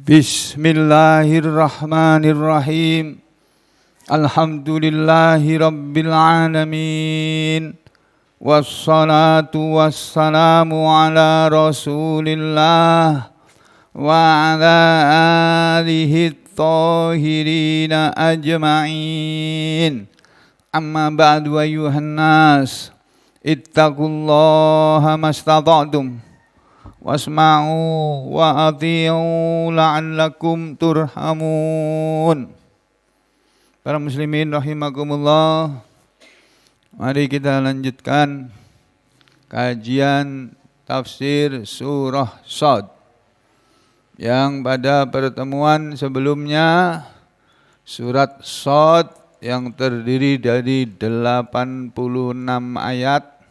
Bismillahirrahmanirrahim. Alhamdulillahi rabbil alamin. Wassalatu wassalamu ala rasulillah wa ala alihi thahirina ajma'in. Amma ba'du ayyuhan nas, ittaqullaha mastata'tum wasma'u wa ati'u la'allakum turhamun. Para muslimin rahimakumullah, mari kita lanjutkan kajian tafsir surah Shad yang pada pertemuan sebelumnya surat Shad yang terdiri dari 86 ayat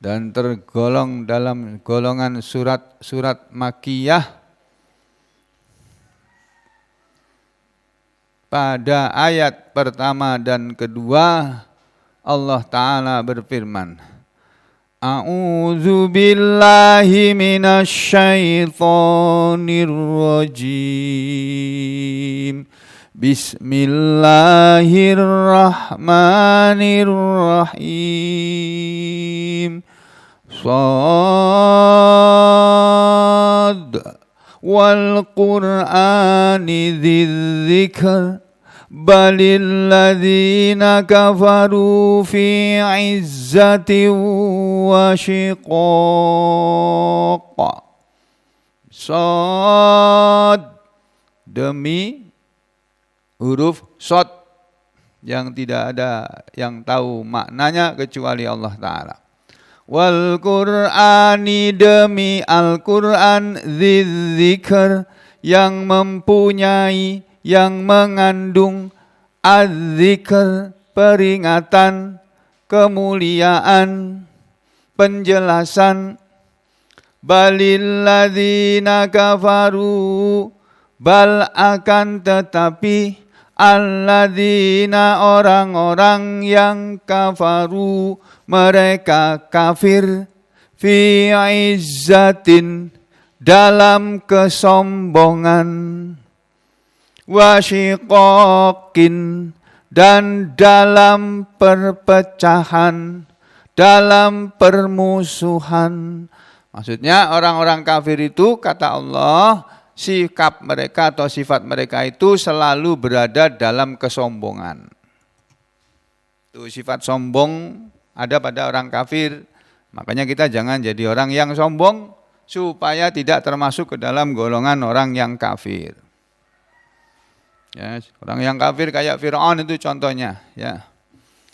dan tergolong dalam golongan surat-surat Makkiyah. Pada ayat pertama dan kedua Allah Ta'ala berfirman, A'udzu billahi minasy syaithanir rajim. Bismillahirrahmanirrahim. Shad wal Qur'ani dzidzikr balil ladzina kafaru fi izzatin wa shiqaq. Shad, demi huruf Shad yang tidak ada yang tahu maknanya kecuali Allah Ta'ala. Wal Qur'ani, demi Al-Qur'an, dzidzikr, yang mempunyai, yang mengandung, adzikr, peringatan, kemuliaan, penjelasan. Balil ladzina kafaru, bal akan tetapi, alladzina, orang-orang yang kafaru, mereka kafir, fi izzatin, dalam kesombongan, wa syiqaqin, dan dalam perpecahan, dalam permusuhan. Maksudnya orang-orang kafir itu, kata Allah, sikap mereka atau sifat mereka itu selalu berada dalam kesombongan. Itu sifat sombong ada pada orang kafir. Makanya kita jangan jadi orang yang sombong supaya tidak termasuk ke dalam golongan orang yang kafir. Ya, orang yang kafir kayak Fir'aun itu contohnya. Ya.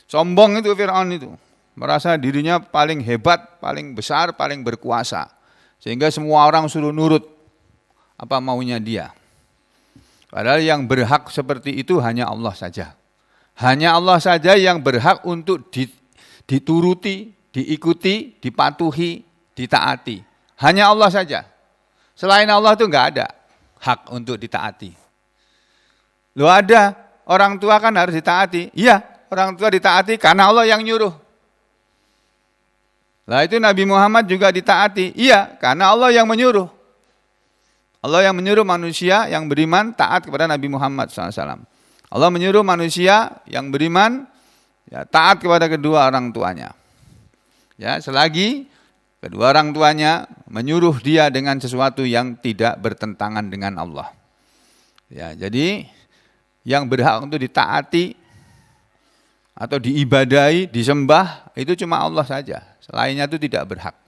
Sombong itu Fir'aun itu. Merasa dirinya paling hebat, paling besar, paling berkuasa. Sehingga semua orang suruh nurut apa maunya dia. Padahal yang berhak seperti itu hanya Allah saja. Hanya Allah saja yang berhak untuk dituruti, diikuti, dipatuhi, ditaati. Hanya Allah saja. Selain Allah itu enggak ada hak untuk ditaati. Loh, ada orang tua kan harus ditaati. Iya, orang tua ditaati karena Allah yang nyuruh. Lah itu Nabi Muhammad juga ditaati. Iya, karena Allah yang menyuruh. Allah yang menyuruh manusia yang beriman taat kepada Nabi Muhammad SAW. Allah menyuruh manusia yang beriman ya, taat kepada kedua orang tuanya. Ya, selagi kedua orang tuanya menyuruh dia dengan sesuatu yang tidak bertentangan dengan Allah. Ya, jadi yang berhak untuk ditaati atau diibadahi, disembah itu cuma Allah saja. Selainnya itu tidak berhak.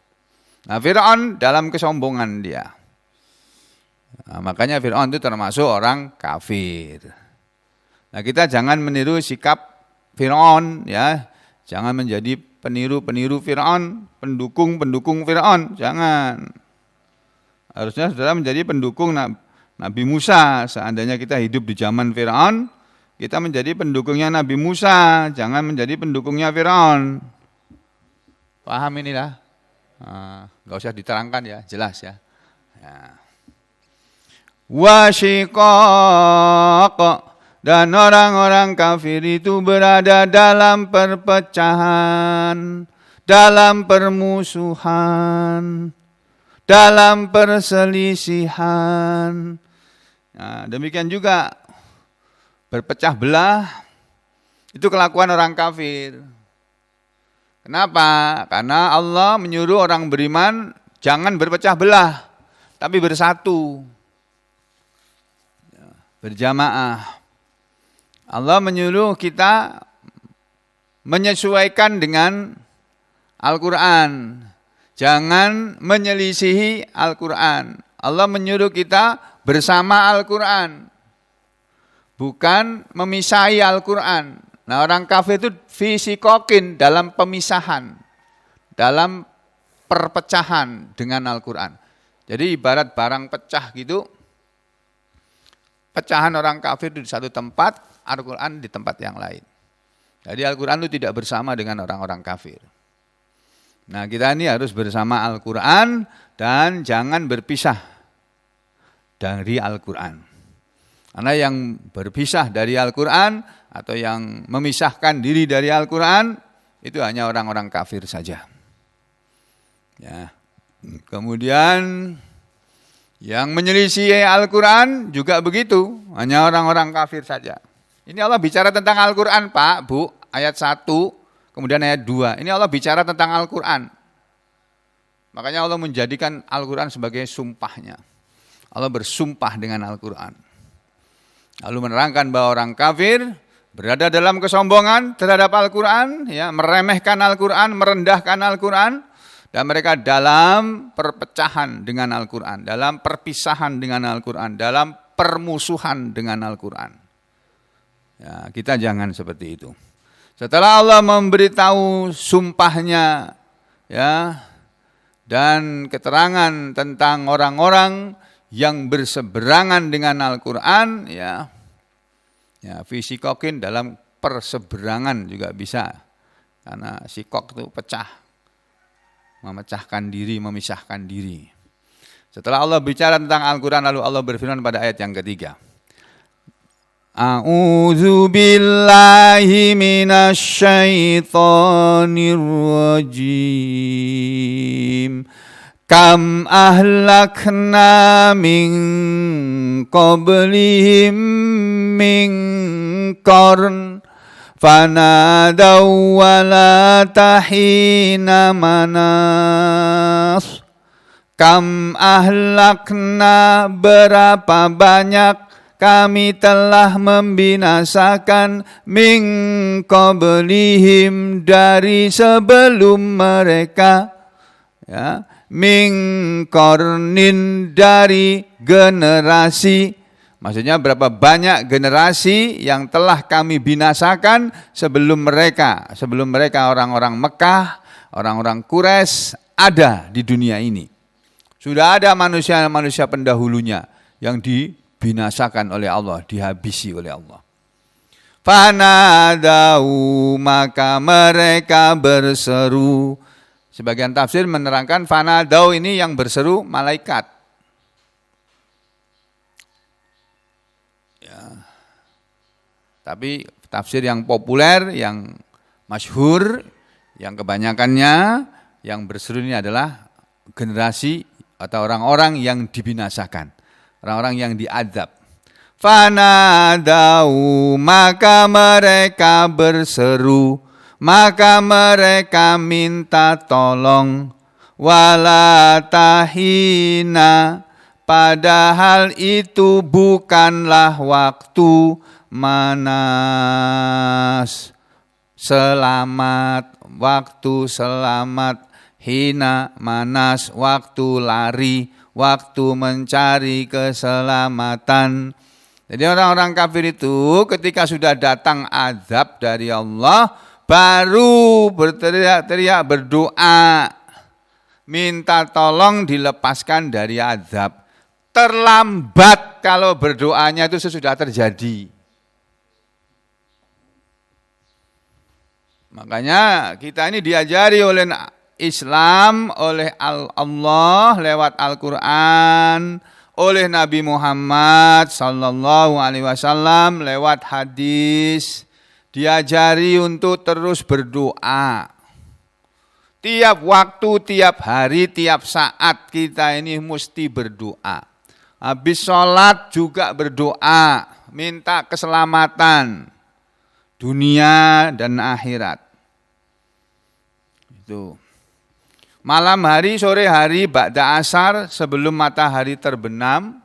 Nah, Fir'aun dalam kesombongan dia. Nah, makanya Fir'aun itu termasuk orang kafir. Nah, kita jangan meniru sikap Fir'aun, ya. Jangan menjadi peniru-peniru Fir'aun, pendukung-pendukung Fir'aun, jangan. Harusnya saudara menjadi pendukung Nabi Musa. Seandainya kita hidup di zaman Fir'aun, kita menjadi pendukungnya Nabi Musa, jangan menjadi pendukungnya Fir'aun. Paham inilah? Nggak usah diterangkan ya, jelas ya. Wa syiqaq, dan orang-orang kafir itu berada dalam perpecahan, dalam permusuhan, dalam perselisihan. Nah, demikian juga berpecah belah itu kelakuan orang kafir. Kenapa? Karena Allah menyuruh orang beriman jangan berpecah belah, tapi bersatu, berjamaah. Allah menyuruh kita menyesuaikan dengan Al-Quran, jangan menyelisihi Al-Quran. Allah menyuruh kita bersama Al-Quran, bukan memisahi Al-Quran. Nah, orang kafir itu fisikokin dalam pemisahan, dalam perpecahan dengan Al-Quran. Jadi ibarat barang pecah gitu, pecahan orang kafir itu di satu tempat, Al-Quran di tempat yang lain. Jadi Al-Quran itu tidak bersama dengan orang-orang kafir. Nah, kita ini harus bersama Al-Quran dan jangan berpisah dari Al-Quran. Karena yang berpisah dari Al-Quran atau yang memisahkan diri dari Al-Quran itu hanya orang-orang kafir saja. Ya. Kemudian yang menyelisih Al-Quran juga begitu, hanya orang-orang kafir saja. Ini Allah bicara tentang Al-Quran, Pak, Bu, ayat 1, kemudian ayat 2. Ini Allah bicara tentang Al-Quran. Makanya Allah menjadikan Al-Quran sebagai sumpahnya. Allah bersumpah dengan Al-Quran. Lalu menerangkan bahwa orang kafir berada dalam kesombongan terhadap Al-Quran, ya, meremehkan Al-Quran, merendahkan Al-Quran, dan mereka dalam perpecahan dengan Al-Quran, dalam perpisahan dengan Al-Quran, dalam permusuhan dengan Al-Quran. Ya, kita jangan seperti itu. Setelah Allah memberitahu sumpahnya, ya, dan keterangan tentang orang-orang yang berseberangan dengan Al-Quran, ya, fisikokin dalam perseberangan juga bisa, karena sikok itu pecah, memecahkan diri, memisahkan diri. Setelah Allah bicara tentang Al-Quran, lalu Allah berfirman pada ayat yang ketiga, A'udzu billahi minasyaitonir rajim. Kam ahlakna min qablihim min qarn fanadaw wala tahina manas. Kam ahlakna, berapa banyak kami telah membinasakan min qablihim, dari sebelum mereka, ya, min qarnin, dari generasi. Maksudnya berapa banyak generasi yang telah kami binasakan sebelum mereka. Sebelum mereka orang-orang Mekah, orang-orang Quraisy ada di dunia ini. Sudah ada manusia-manusia pendahulunya yang dibinasakan oleh Allah, dihabisi oleh Allah. Fanadau, maka mereka berseru. Sebagian tafsir menerangkan fanadau ini yang berseru malaikat. Ya. Tapi tafsir yang populer, yang masyhur, yang kebanyakannya yang berseru ini adalah generasi atau orang-orang yang dibinasakan, orang-orang yang diazab. Fanadau, maka mereka berseru, maka mereka minta tolong, wala tahina, padahal itu bukanlah waktu manas, selamat, waktu selamat, hina, manas, waktu lari, waktu mencari keselamatan. Jadi orang-orang kafir itu ketika sudah datang azab dari Allah, baru berteriak-teriak, berdoa, minta tolong dilepaskan dari azab. Terlambat kalau berdoanya itu sesudah terjadi. Makanya kita ini diajari oleh Islam, oleh Allah lewat Al-Quran, oleh Nabi Muhammad sallallahu alaihi wasallam lewat hadis, diajari untuk terus berdoa. Tiap waktu, tiap hari, tiap saat kita ini mesti berdoa. Habis sholat juga berdoa, minta keselamatan dunia dan akhirat. Itu. Malam hari, sore hari, ba'da asar, sebelum matahari terbenam,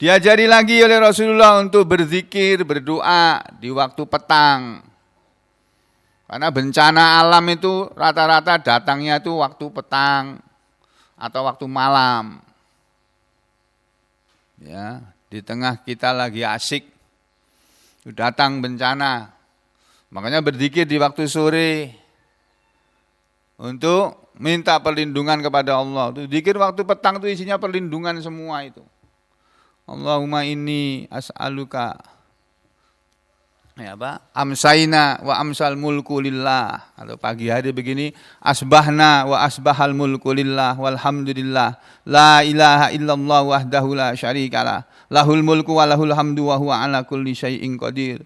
diajari lagi oleh Rasulullah untuk berzikir, berdoa di waktu petang. Karena bencana alam itu rata-rata datangnya itu waktu petang atau waktu malam. Ya, di tengah kita lagi asik, datang bencana. Makanya berzikir di waktu sore untuk minta perlindungan kepada Allah. Zikir waktu petang itu isinya perlindungan semua itu. Allahumma inni as'aluka amsayna wa amsal mulku lillah. Atau pagi hari begini, asbahna wa asbahal mulku lillah walhamdulillah la ilaha illallah wahdahu la syarikalah lahul mulku wa lahul hamdu wa huwa ala kulli syai'in qadir.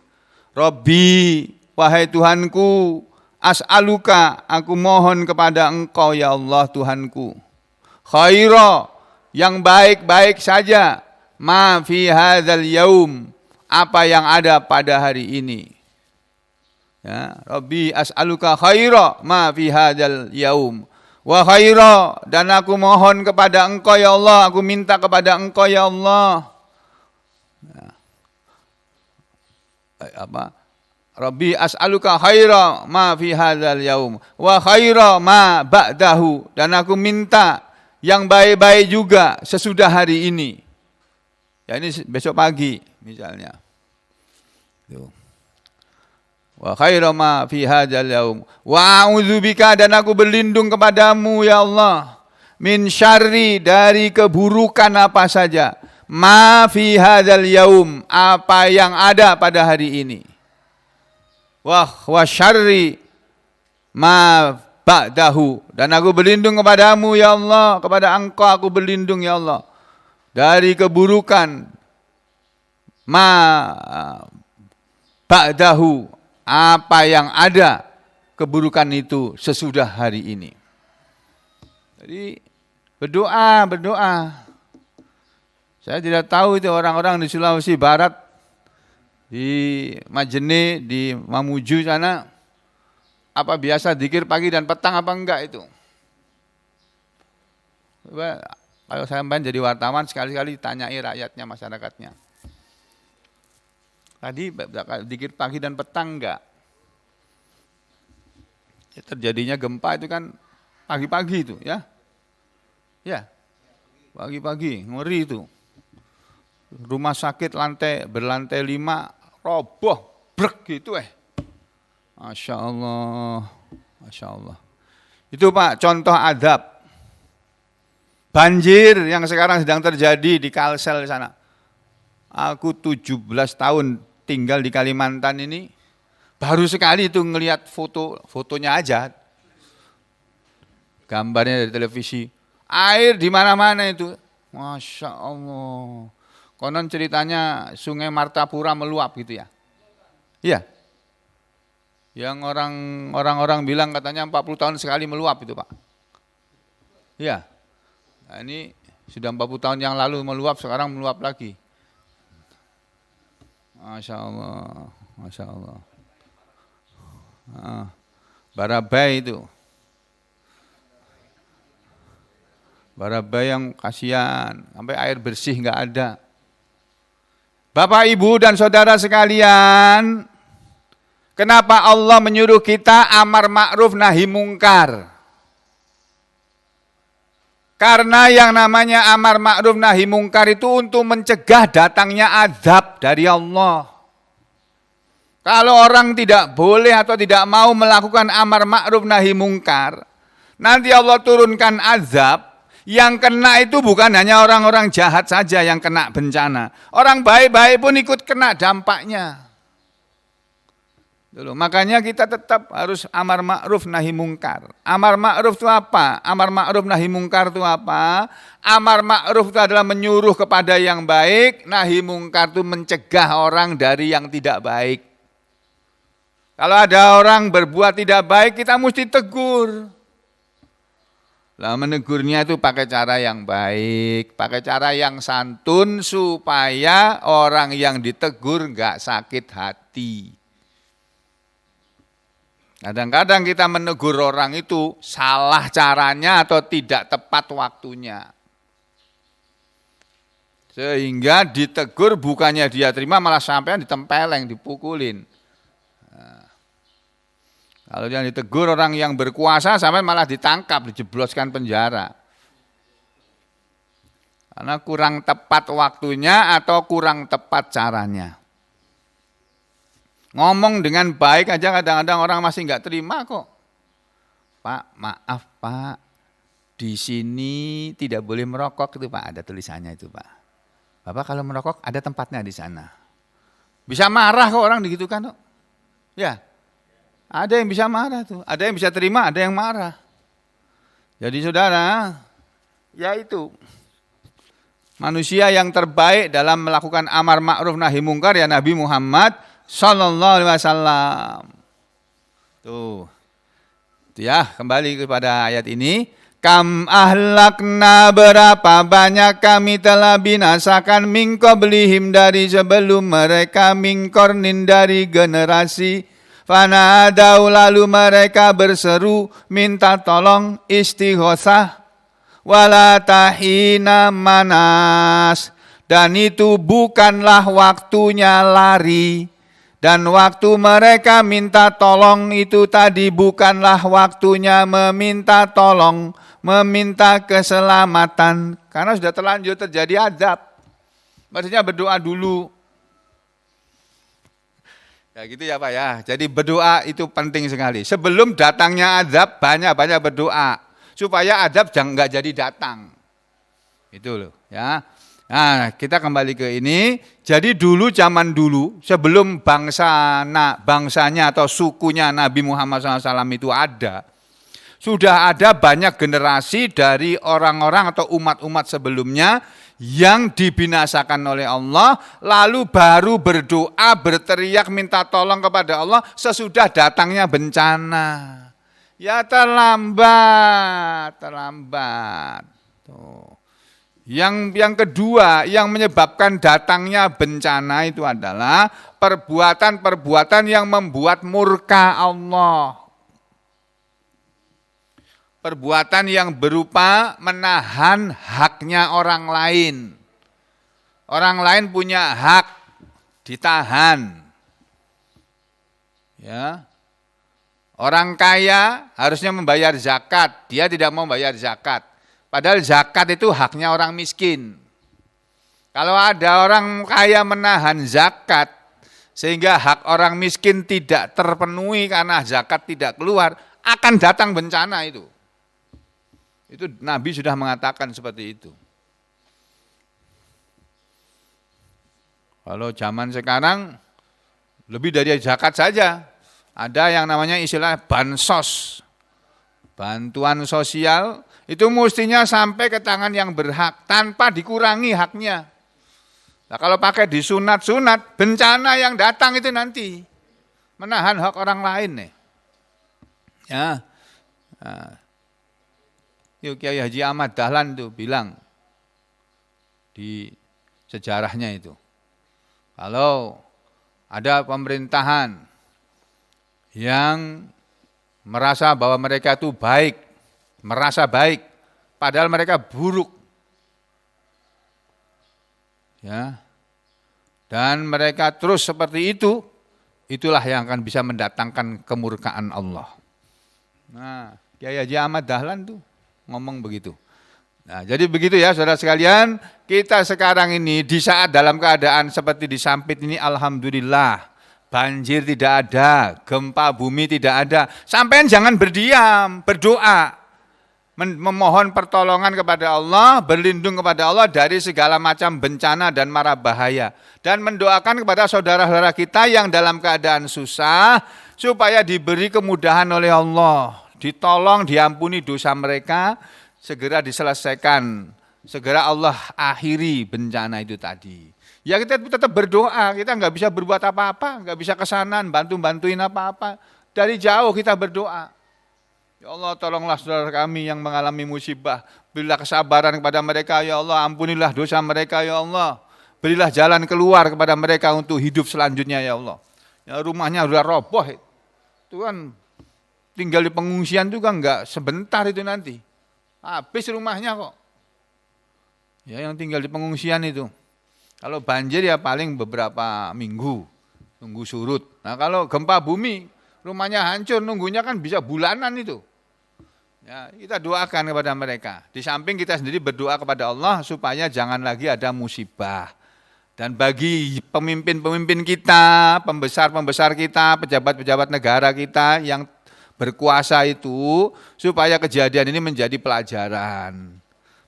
Rabbi, wahai Tuhanku, as'aluka, aku mohon kepada Engkau ya Allah Tuhanku, khaira, yang baik-baik saja, ma fi hadzal yaum, apa yang ada pada hari ini. Ya, Rabbi as'aluka khaira ma fi hadzal yaum wa khaira, dan aku mohon kepada Engkau ya Allah, aku minta kepada Engkau ya Allah. Ya. Rabbi as'aluka khaira ma fi hadzal yaum wa khaira ma ba'dahu, dan aku minta yang baik-baik juga sesudah hari ini. Ya, ini besok pagi misalnya. Tuh. Wa khaira ma fi hadzal yaum wa a'udzubika, dan aku berlindung kepadamu ya Allah, min syarri, dari keburukan apa saja, ma fi hadzal yaum, apa yang ada pada hari ini, wa syarri ma ba'dahu, dan aku berlindung kepadamu ya Allah, kepada Engkau aku berlindung ya Allah dari keburukan ma ba'dahu, apa yang ada keburukan itu sesudah hari ini. Jadi berdoa. Saya tidak tahu itu orang-orang di Sulawesi Barat, di Majene, di Mamuju sana, apa biasa zikir pagi dan petang apa enggak itu. Coba, kalau saya jadi wartawan sekali-kali tanyai rakyatnya, masyarakatnya. Tadi zikir pagi dan petang enggak? Ya, terjadinya gempa itu kan pagi-pagi itu ya. Ya. Pagi-pagi, ngeri itu. Rumah sakit berlantai 5 roboh, brek gitu Masya Allah. Masya Allah. Itu Pak, contoh adab. Banjir yang sekarang sedang terjadi di Kalsel sana. Aku 17 tahun tinggal di Kalimantan ini, baru sekali itu ngelihat fotonya aja. Gambarnya dari televisi. Air di mana-mana itu. Masya Allah. Konon ceritanya Sungai Martapura meluap gitu ya. Iya. Yang orang-orang bilang katanya 40 tahun sekali meluap itu Pak. Iya. Nah, ini sudah 40 tahun yang lalu meluap, sekarang meluap lagi. Masya Allah. Masya Allah. Barabai itu. Barabai yang kasihan, sampai air bersih nggak ada. Bapak, Ibu, dan saudara sekalian, kenapa Allah menyuruh kita amar ma'ruf nahi mungkar? Karena yang namanya amar ma'ruf nahi mungkar itu untuk mencegah datangnya azab dari Allah. Kalau orang tidak boleh atau tidak mau melakukan amar ma'ruf nahi mungkar, nanti Allah turunkan azab. Yang kena itu bukan hanya orang-orang jahat saja yang kena bencana. Orang baik-baik pun ikut kena dampaknya. Makanya kita tetap harus amar ma'ruf nahi mungkar. Amar ma'ruf itu apa? Amar ma'ruf nahi mungkar itu apa? Amar ma'ruf itu adalah menyuruh kepada yang baik, nahi mungkar itu mencegah orang dari yang tidak baik. Kalau ada orang berbuat tidak baik, kita mesti tegur. Lah menegurnya itu pakai cara yang baik, pakai cara yang santun supaya orang yang ditegur nggak sakit hati. Kadang-kadang kita menegur orang itu salah caranya atau tidak tepat waktunya. Sehingga ditegur bukannya dia terima malah sampean ditempeleng, dipukulin. Kalau yang ditegur orang yang berkuasa sampai malah ditangkap, dijebloskan penjara. Karena kurang tepat waktunya atau kurang tepat caranya. Ngomong dengan baik aja kadang-kadang orang masih nggak terima kok. Pak, maaf Pak, di sini tidak boleh merokok itu Pak, ada tulisannya itu Pak. Bapak kalau merokok ada tempatnya di sana. Bisa marah kok orang begitu kan kok. Ya. Ada yang bisa marah tuh, ada yang bisa terima, ada yang marah. Jadi saudara, ya itu manusia yang terbaik dalam melakukan amar ma'ruf nahi mungkar ya Nabi Muhammad sallallahu alaihi wasallam. Tuh. Ya, kembali kepada ayat ini. Kam ahlakna, berapa banyak kami telah binasakan min qablihim dari sebelum mereka, min qarnin dari generasi. Fanadau, lalu mereka berseru minta tolong, istighosah, wala tahina manas, dan itu bukanlah waktunya lari. Dan waktu mereka minta tolong itu tadi bukanlah waktunya meminta tolong, meminta keselamatan, karena sudah terlanjur terjadi azab. Maksudnya berdoa dulu. Ya gitu ya Pak ya. Jadi berdoa itu penting sekali. Sebelum datangnya azab banyak-banyak berdoa supaya azab jangan nggak jadi datang. Itu loh ya. Nah, kita kembali ke ini. Jadi dulu zaman dulu sebelum bangsanya atau sukunya Nabi Muhammad SAW itu ada, sudah ada banyak generasi dari orang-orang atau umat-umat sebelumnya yang dibinasakan oleh Allah, lalu baru berdoa, berteriak minta tolong kepada Allah sesudah datangnya bencana. Ya terlambat. Tuh. Yang kedua yang menyebabkan datangnya bencana itu adalah perbuatan-perbuatan yang membuat murka Allah. Perbuatan yang berupa menahan haknya orang lain. Orang lain punya hak ditahan. Ya. Orang kaya harusnya membayar zakat, dia tidak mau bayar zakat. Padahal zakat itu haknya orang miskin. Kalau ada orang kaya menahan zakat sehingga hak orang miskin tidak terpenuhi karena zakat tidak keluar, akan datang bencana itu. Itu Nabi sudah mengatakan seperti itu. Kalau zaman sekarang lebih dari zakat saja. Ada yang namanya istilah bansos. Bantuan sosial itu mestinya sampai ke tangan yang berhak tanpa dikurangi haknya. Nah, kalau pakai disunat-sunat, bencana yang datang itu nanti menahan hak orang lain nih. Ya. Nah. Kiai Haji Ahmad Dahlan itu bilang di sejarahnya itu, kalau ada pemerintahan yang merasa bahwa mereka itu baik, merasa baik, padahal mereka buruk, ya, dan mereka terus seperti itu, itulah yang akan bisa mendatangkan kemurkaan Allah. Nah, Kiai Haji Ahmad Dahlan tuh ngomong begitu. Nah, jadi begitu ya saudara sekalian, kita sekarang ini di saat dalam keadaan seperti di Sampit ini alhamdulillah, banjir tidak ada, gempa bumi tidak ada. Sampean jangan berdiam, berdoa. Memohon pertolongan kepada Allah, berlindung kepada Allah dari segala macam bencana dan mara bahaya. Dan mendoakan kepada saudara-saudara kita yang dalam keadaan susah, supaya diberi kemudahan oleh Allah. Ditolong, diampuni dosa mereka, segera diselesaikan, segera Allah akhiri bencana itu tadi. Ya kita tetap berdoa, kita nggak bisa berbuat apa-apa, nggak bisa kesana bantu-bantuin apa-apa. Dari jauh kita berdoa. Ya Allah, tolonglah saudara kami yang mengalami musibah. Berilah kesabaran kepada mereka, ya Allah. Ampunilah dosa mereka, ya Allah. Berilah jalan keluar kepada mereka untuk hidup selanjutnya, ya Allah. Ya, rumahnya sudah roboh. Itu kan tinggal di pengungsian itu kan enggak sebentar itu nanti. Habis rumahnya kok. Ya, yang tinggal di pengungsian itu. Kalau banjir ya paling beberapa minggu. Nunggu surut. Nah kalau gempa bumi, rumahnya hancur, nunggunya kan bisa bulanan itu. Ya, kita doakan kepada mereka. Di samping kita sendiri berdoa kepada Allah supaya jangan lagi ada musibah. Dan bagi pemimpin-pemimpin kita, pembesar-pembesar kita, pejabat-pejabat negara kita yang berkuasa itu, supaya kejadian ini menjadi pelajaran.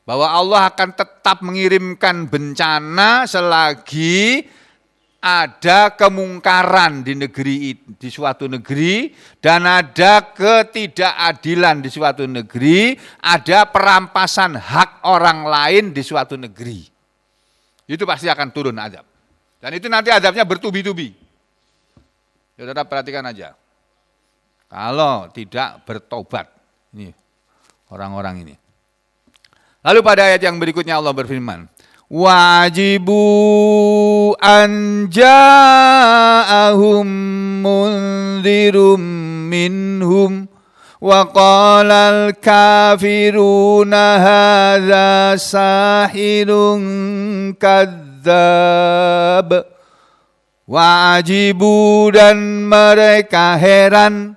Bahwa Allah akan tetap mengirimkan bencana selagi ada kemungkaran di suatu negeri dan ada ketidakadilan di suatu negeri, ada perampasan hak orang lain di suatu negeri. Itu pasti akan turun azab. Dan itu nanti azabnya bertubi-tubi. Saudara perhatikan aja. Kalau tidak bertobat, ini orang-orang ini. Lalu pada ayat yang berikutnya Allah berfirman, wajibu an ja'ahum munzirum minhum wa qalal kafiruna hadza sahirun kadzdzab. Wajibu dan mereka heran.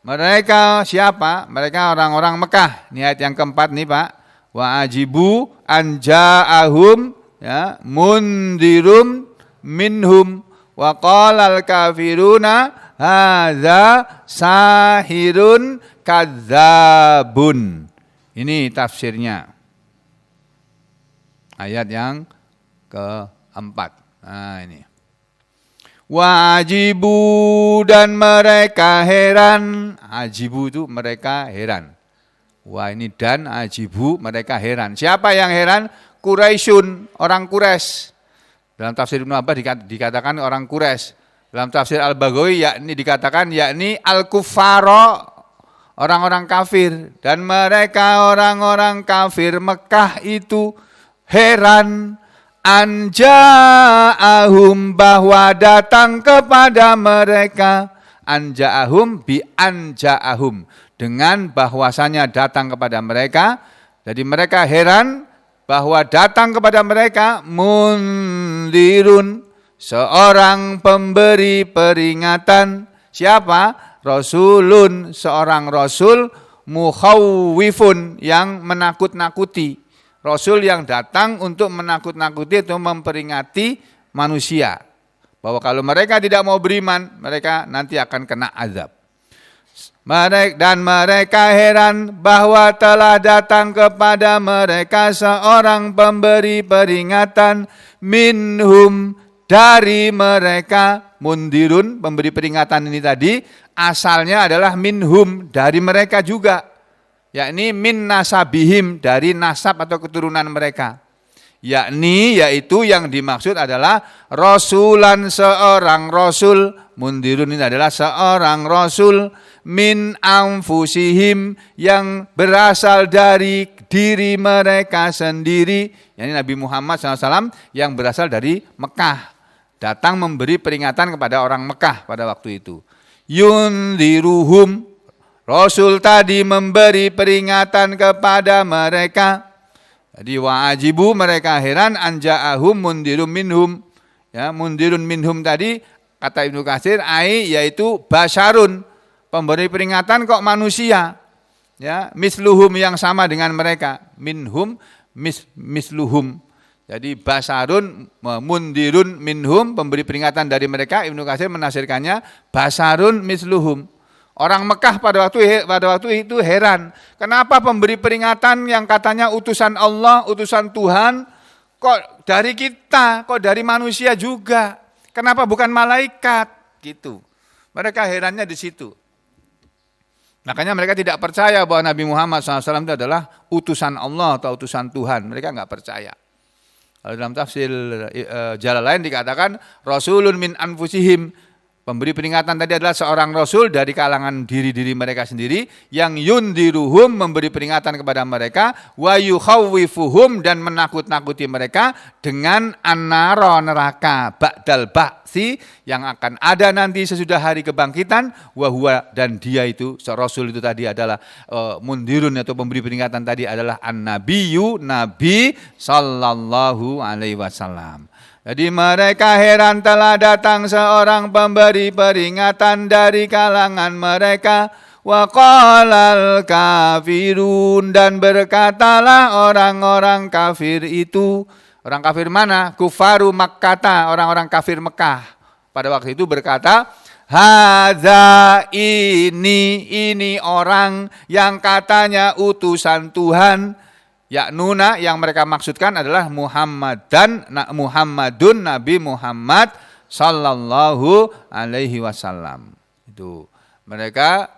Mereka siapa? Mereka orang-orang Mekah. Ini ayat yang keempat nih Pak. Wajibu an ja'ahum ya mundirum minhum wa qalal kafiruna hadza sahirun kadzabun. Ini tafsirnya. Ayat yang keempat. Nah ini. Wajibu dan mereka heran. Ajibu itu mereka heran. Wah ini dan ajibu mereka heran. Siapa yang heran? Quraisyun, orang Quraisy. Dalam tafsir Ibnu Abbas dikatakan orang Quraisy. Dalam tafsir Al-Baghawi yakni dikatakan yakni al-kuffara, orang-orang kafir. Dan mereka orang-orang kafir Mekah itu heran anja'ahum bahwa datang kepada mereka anja'ahum bi anja'ahum dengan bahwasanya datang kepada mereka. Jadi mereka heran bahwa datang kepada mereka mundirun, seorang pemberi peringatan. Siapa? Rasulun, seorang rasul, mukhawwifun, yang menakut-nakuti. Rasul yang datang untuk menakut-nakuti atau memperingati manusia. Bahwa kalau mereka tidak mau beriman, mereka nanti akan kena azab. Dan mereka heran bahwa telah datang kepada mereka seorang pemberi peringatan minhum, dari mereka. Mundirun, pemberi peringatan ini tadi asalnya adalah minhum, dari mereka juga, yakni min nasabihim, dari nasab atau keturunan mereka. Yaitu yang dimaksud adalah rasulan, seorang rasul. Mundirun ini adalah seorang rasul min anfusihim, yang berasal dari diri mereka sendiri. Yani Nabi Muhammad SAW yang berasal dari Mekah, datang memberi peringatan kepada orang Mekah pada waktu itu. Yundiruhum, rasul tadi memberi peringatan kepada mereka. Jadi wa'ajibu, mereka heran, anja'ahum mundirun minhum. Ya, mundirun minhum tadi kata Ibnu Katsir yaitu basyarun, pemberi peringatan kok manusia. Ya, misluhum, yang sama dengan mereka. Minhum misluhum. Jadi basyarun mundirun minhum, pemberi peringatan dari mereka. Ibnu Katsir menafsirkannya basyarun misluhum. Orang Mekah pada waktu itu heran. Kenapa pemberi peringatan yang katanya utusan Allah, utusan Tuhan, kok dari kita, kok dari manusia juga? Kenapa bukan malaikat? Gitu. Mereka herannya di situ. Makanya mereka tidak percaya bahwa Nabi Muhammad SAW itu adalah utusan Allah atau utusan Tuhan. Mereka nggak percaya. Dalam tafsir Jalalain dikatakan Rasulun min anfusihim, Pemberi peringatan tadi adalah seorang rasul dari kalangan diri-diri mereka sendiri yang yundiruhum, memberi peringatan kepada mereka, wa yukhawwifuhum, dan menakut-nakuti mereka dengan annara, neraka, ba'dal ba'si, yang akan ada nanti sesudah hari kebangkitan, wa huwa, dan dia itu rasul itu tadi adalah mundirun, atau pemberi peringatan tadi adalah an-nabiyyu, nabi sallallahu alaihi wasallam. Jadi mereka heran telah datang seorang pemberi peringatan dari kalangan mereka. Wa qalal kafirun, dan berkatalah orang-orang kafir itu. Orang kafir mana? Kufaru Makkata, orang-orang kafir Mekah. Pada waktu itu berkata, hadza, ini orang yang katanya utusan Tuhan. Yaknuna, yang mereka maksudkan adalah Muhammadun, Nabi Muhammad sallallahu alaihi wasallam. Itu mereka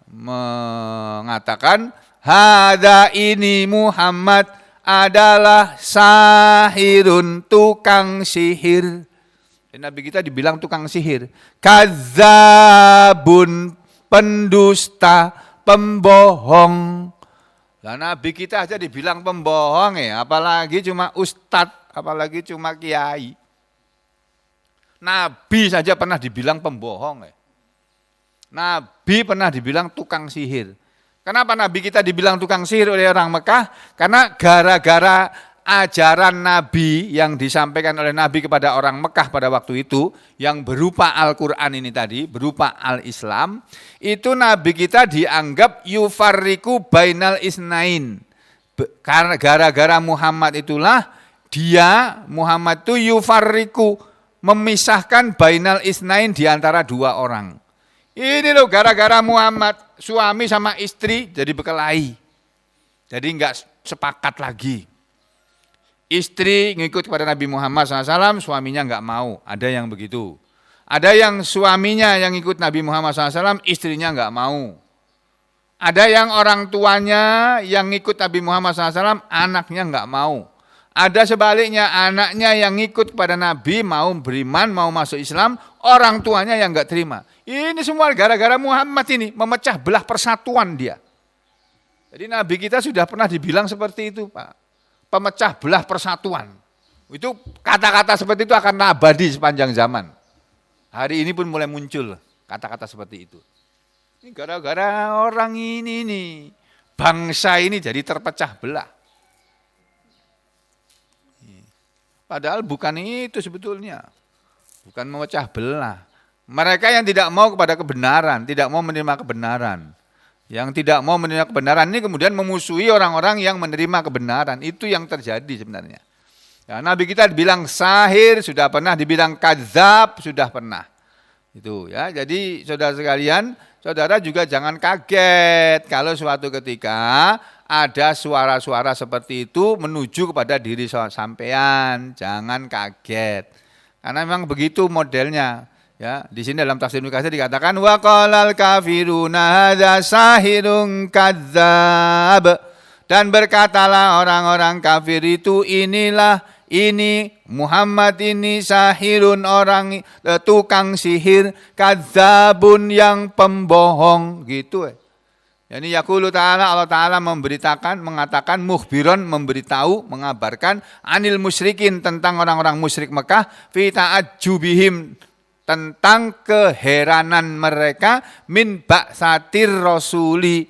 mengatakan hadza, ini Muhammad adalah sahirun, tukang sihir. Nabi kita dibilang tukang sihir. Kadzabun, pendusta, pembohong. Nah, Nabi kita aja dibilang pembohong ya, apalagi cuma ustadz, apalagi cuma kiai. Nabi saja pernah dibilang pembohong ya. Nabi pernah dibilang tukang sihir. Kenapa Nabi kita dibilang tukang sihir oleh orang Mekah? Karena gara-gara ajaran Nabi yang disampaikan oleh Nabi kepada orang Mekah pada waktu itu, yang berupa Al-Quran ini tadi, berupa Al-Islam, itu Nabi kita dianggap yufarriku bainal isnain. Karena gara-gara Muhammad itulah dia, Muhammad itu yufarriku, memisahkan bainal isnain, di antara dua orang. Ini loh, gara-gara Muhammad, suami sama istri jadi berkelahi. Jadi enggak sepakat lagi. Istri ngikut kepada Nabi Muhammad SAW, suaminya enggak mau, ada yang begitu. Ada yang suaminya yang ikut Nabi Muhammad SAW, istrinya enggak mau. Ada yang orang tuanya yang ikut Nabi Muhammad SAW, anaknya enggak mau. Ada sebaliknya, anaknya yang ikut kepada Nabi, mau beriman, mau masuk Islam, orang tuanya yang enggak terima. Ini semua gara-gara Muhammad ini, memecah belah persatuan dia. Jadi Nabi kita sudah pernah dibilang seperti itu, Pak. Pemecah belah persatuan. Itu kata-kata seperti itu akan abadi sepanjang zaman. Hari ini pun mulai muncul kata-kata seperti itu. Ini gara-gara orang ini nih, bangsa ini jadi terpecah belah. Padahal bukan itu sebetulnya. Bukan memecah belah. Mereka yang tidak mau kepada kebenaran, tidak mau menerima kebenaran. Yang tidak mau menerima kebenaran ini kemudian memusuhi orang-orang yang menerima kebenaran. Itu yang terjadi sebenarnya. Ya, Nabi kita dibilang sahir, sudah pernah, dibilang kadzab, sudah pernah. Itu ya. Jadi saudara sekalian, saudara juga jangan kaget kalau suatu ketika ada suara-suara seperti itu menuju kepada diri sampean. Jangan kaget. Karena memang begitu modelnya. Ya, di sini dalam tafsir Ibnu Katsir dikatakan wa qalal kafiruna hadza sahirun kadzdzab, dan berkatalah orang-orang kafir itu, ini Muhammad ini sahirun, orang tukang sihir, kadzdzabun, yang pembohong, gitu. Yani yaqulu ta'ala, Allah Ta'ala memberitakan, mengatakan, mukhbiron, memberitahu, mengabarkan, anil musyrikin, tentang orang-orang musyrik Mekah, fi ta'ajjubihim, tentang keheranan mereka, min ba'satir rasuli,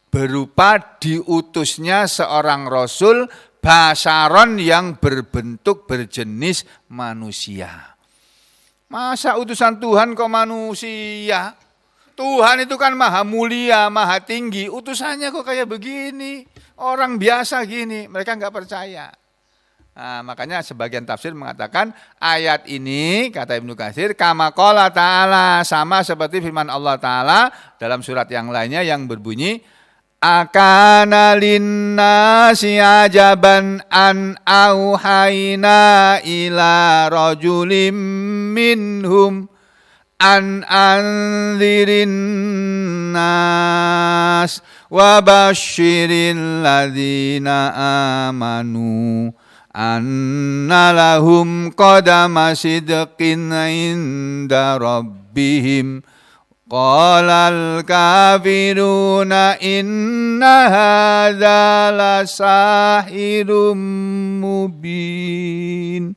berupa diutusnya seorang rasul, basyaron, yang berbentuk berjenis manusia. Masa utusan Tuhan kok manusia? Tuhan itu kan maha mulia, maha tinggi, utusannya kok kayak begini, orang biasa gini, mereka enggak percaya. Nah, makanya sebagian tafsir mengatakan ayat ini, kata Ibnu Katsir, kama qala ta'ala, sama seperti firman Allah Ta'ala dalam surat yang lainnya yang berbunyi, akana linnasi ajaban an auhayna ila rajulim minhum an anzirin nas wa basyiril ladzina amanu anna lahum qadama sidqin inda rabbihim qalal kafiruna inna hadza lasahirun mubin.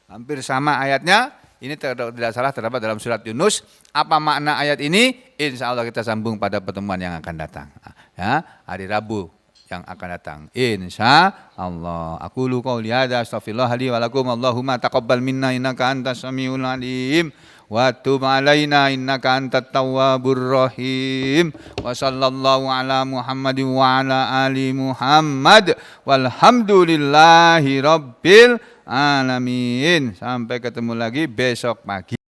Hampir sama ayatnya. Ini tidak salah terdapat dalam surat Yunus. Apa makna ayat ini? Insya Allah kita sambung pada pertemuan yang akan datang. Ya, hari Rabu yang akan datang. Insya Allah. Aku lu qauli hadza astaghfirullah li wa lakum. Allahumma taqabbal minna innaka antas samiul alim. Wa tub alaina innaka antat tawwabur rahim. Wa sallallahu ala Muhammadin wa ala ali Muhammad. Walhamdulillahi rabbil alamin. Sampai ketemu lagi besok pagi.